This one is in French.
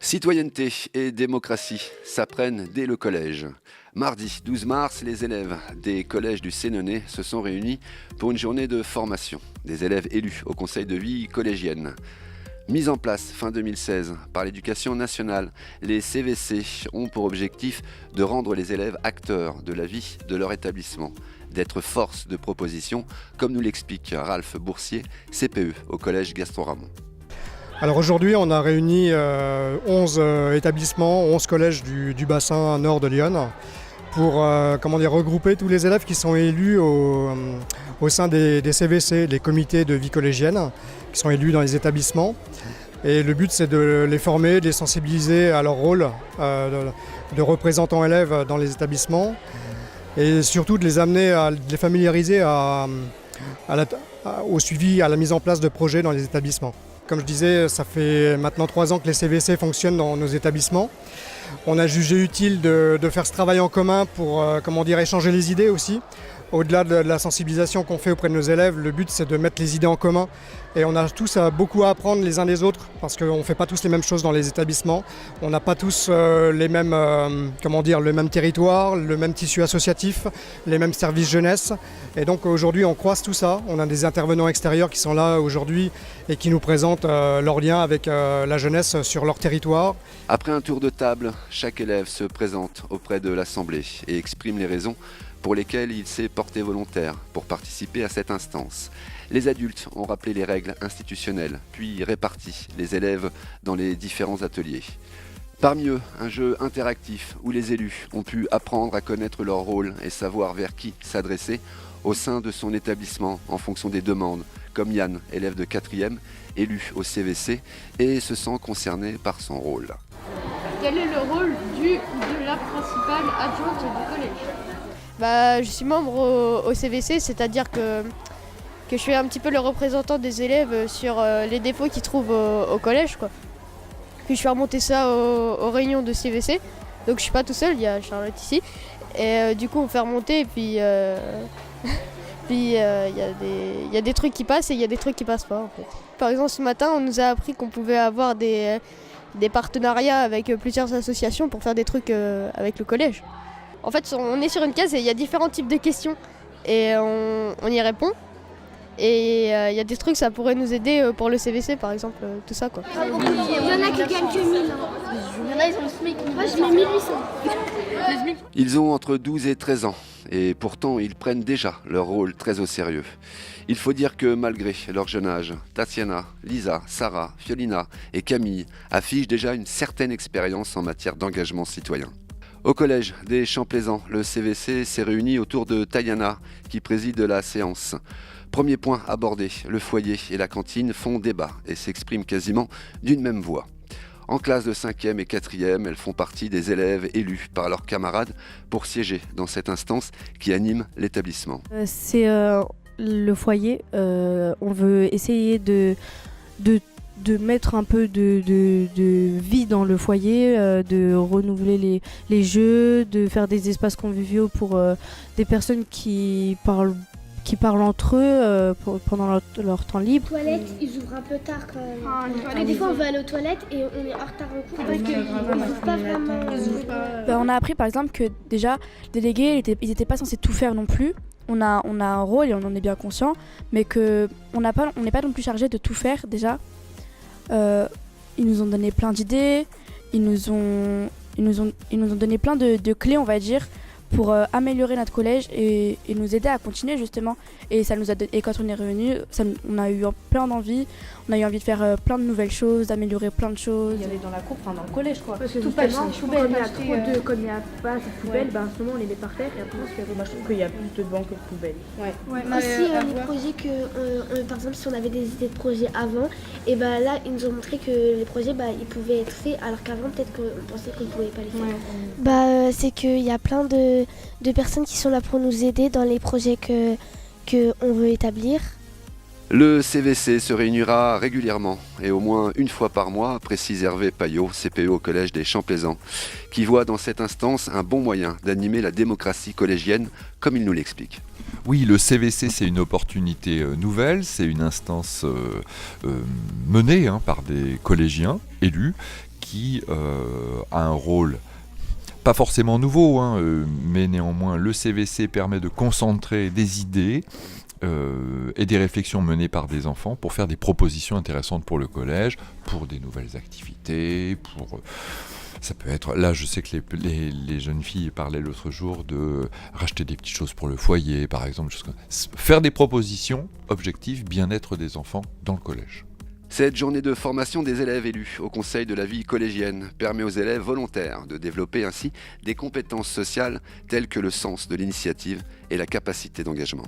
Citoyenneté et démocratie s'apprennent dès le collège. Mardi 12 mars, les élèves des collèges du Sénonais se sont réunis pour une journée de formation. Des élèves élus au conseil de vie collégienne. Mise en place fin 2016 par l'Éducation nationale, les CVC ont pour objectif de rendre les élèves acteurs de la vie de leur établissement, d'être force de proposition, comme nous l'explique Ralph Boursier, CPE au collège Gaston Ramon. Alors aujourd'hui, on a réuni 11 établissements, 11 collèges du bassin nord de Lyon pour regrouper tous les élèves qui sont élus au sein des CVC, les comités de vie collégienne, qui sont élus dans les établissements. Et le but, c'est de les former, de les sensibiliser à leur rôle de représentants élèves dans les établissements et surtout de les amener, de les familiariser au suivi, à la mise en place de projets dans les établissements. Comme je disais, ça fait maintenant 3 ans que les CVC fonctionnent dans nos établissements. On a jugé utile de faire ce travail en commun pour échanger les idées aussi. Au-delà de la sensibilisation qu'on fait auprès de nos élèves, le but c'est de mettre les idées en commun. Et on a tous beaucoup à apprendre les uns des autres parce qu'on ne fait pas tous les mêmes choses dans les établissements. On n'a pas tous le même territoire, le même tissu associatif, les mêmes services jeunesse. Et donc aujourd'hui on croise tout ça. On a des intervenants extérieurs qui sont là aujourd'hui et qui nous présentent leur lien avec la jeunesse sur leur territoire. Après un tour de table, chaque élève se présente auprès de l'Assemblée et exprime les raisons pour lesquels il s'est porté volontaire pour participer à cette instance. Les adultes ont rappelé les règles institutionnelles, puis réparti les élèves dans les différents ateliers. Parmi eux, un jeu interactif où les élus ont pu apprendre à connaître leur rôle et savoir vers qui s'adresser au sein de son établissement en fonction des demandes, comme Yann, élève de 4e, élu au CVC et se sent concerné par son rôle. Quel est le rôle du ou de la principale adjointe du collège ? Je suis membre au CVC, c'est-à-dire que je suis un petit peu le représentant des élèves sur les défauts qu'ils trouvent au collège, quoi. Puis je fais remonter ça aux réunions de CVC, donc je suis pas tout seul, il y a Charlotte ici. Et du coup on fait remonter et puis il y a des trucs qui passent et il y a des trucs qui passent pas en fait. Par exemple ce matin on nous a appris qu'on pouvait avoir des partenariats avec plusieurs associations pour faire des trucs avec le collège. En fait, on est sur une case et il y a différents types de questions et on y répond. Et il y a des trucs, ça pourrait nous aider pour le CVC par exemple, tout ça quoi. Il y en a qui gagnent que 1000 €. Il y en a, ils ont le SMIC. Moi, je mets 1800. Ils ont entre 12 et 13 ans et pourtant ils prennent déjà leur rôle très au sérieux. Il faut dire que malgré leur jeune âge, Tatiana, Lisa, Sarah, Fiolina et Camille affichent déjà une certaine expérience en matière d'engagement citoyen. Au collège des Champs-Plaisants, le CVC s'est réuni autour de Tayana qui préside la séance. Premier point abordé, le foyer et la cantine font débat et s'expriment quasiment d'une même voix. En classe de 5e et 4e, elles font partie des élèves élus par leurs camarades pour siéger dans cette instance qui anime l'établissement. C'est le foyer. On veut essayer de mettre un peu de vie dans le foyer, de renouveler les jeux, de faire des espaces conviviaux pour des personnes qui parlent entre eux pendant leur temps libre. Les toilettes, ils ouvrent un peu tard quand même. Des fois, on va aller aux toilettes et on est en retard en cours parce qu'ils n'ouvrent pas vraiment. On a appris par exemple que déjà, les délégués, ils n'étaient pas censés tout faire non plus. On a un rôle et on en est bien conscient, mais qu'on n'est pas non plus chargé de tout faire déjà. Ils nous ont donné plein d'idées, ils nous ont donné plein de clés, on va dire, pour améliorer notre collège et nous aider à continuer justement. Et quand on est revenu, on a eu plein d'envie, on a eu envie de faire plein de nouvelles choses, d'améliorer plein de choses. Il y avait dans la cour, dans le collège quoi. Parce que tout justement, quand il n'y a pas assez de poubelles, en ce moment on les met par terre et après on se fait Moi je trouve qu'il y a plus de bancs que de poubelles. Aussi les projets que, par exemple si on avait des idées de projets avant, et là ils nous ont montré que les projets ils pouvaient être faits alors qu'avant peut-être qu'on pensait qu'on ne pouvait pas les faire. C'est qu'il y a plein de personnes qui sont là pour nous aider dans les projets qu'on veut établir. Le CVC se réunira régulièrement et au moins une fois par mois, précise Hervé Payot, CPE au collège des Champs-Plaisants, qui voit dans cette instance un bon moyen d'animer la démocratie collégienne, comme il nous l'explique. Oui, le CVC, c'est une opportunité nouvelle, c'est une instance menée par des collégiens élus qui a un rôle pas forcément nouveau, mais néanmoins le CVC permet de concentrer des idées et des réflexions menées par des enfants pour faire des propositions intéressantes pour le collège, pour des nouvelles activités, ça peut être, là je sais que les jeunes filles parlaient l'autre jour de racheter des petites choses pour le foyer, par exemple, faire des propositions objectives, bien-être des enfants dans le collège. Cette journée de formation des élèves élus au Conseil de la vie collégienne permet aux élèves volontaires de développer ainsi des compétences sociales telles que le sens de l'initiative et la capacité d'engagement.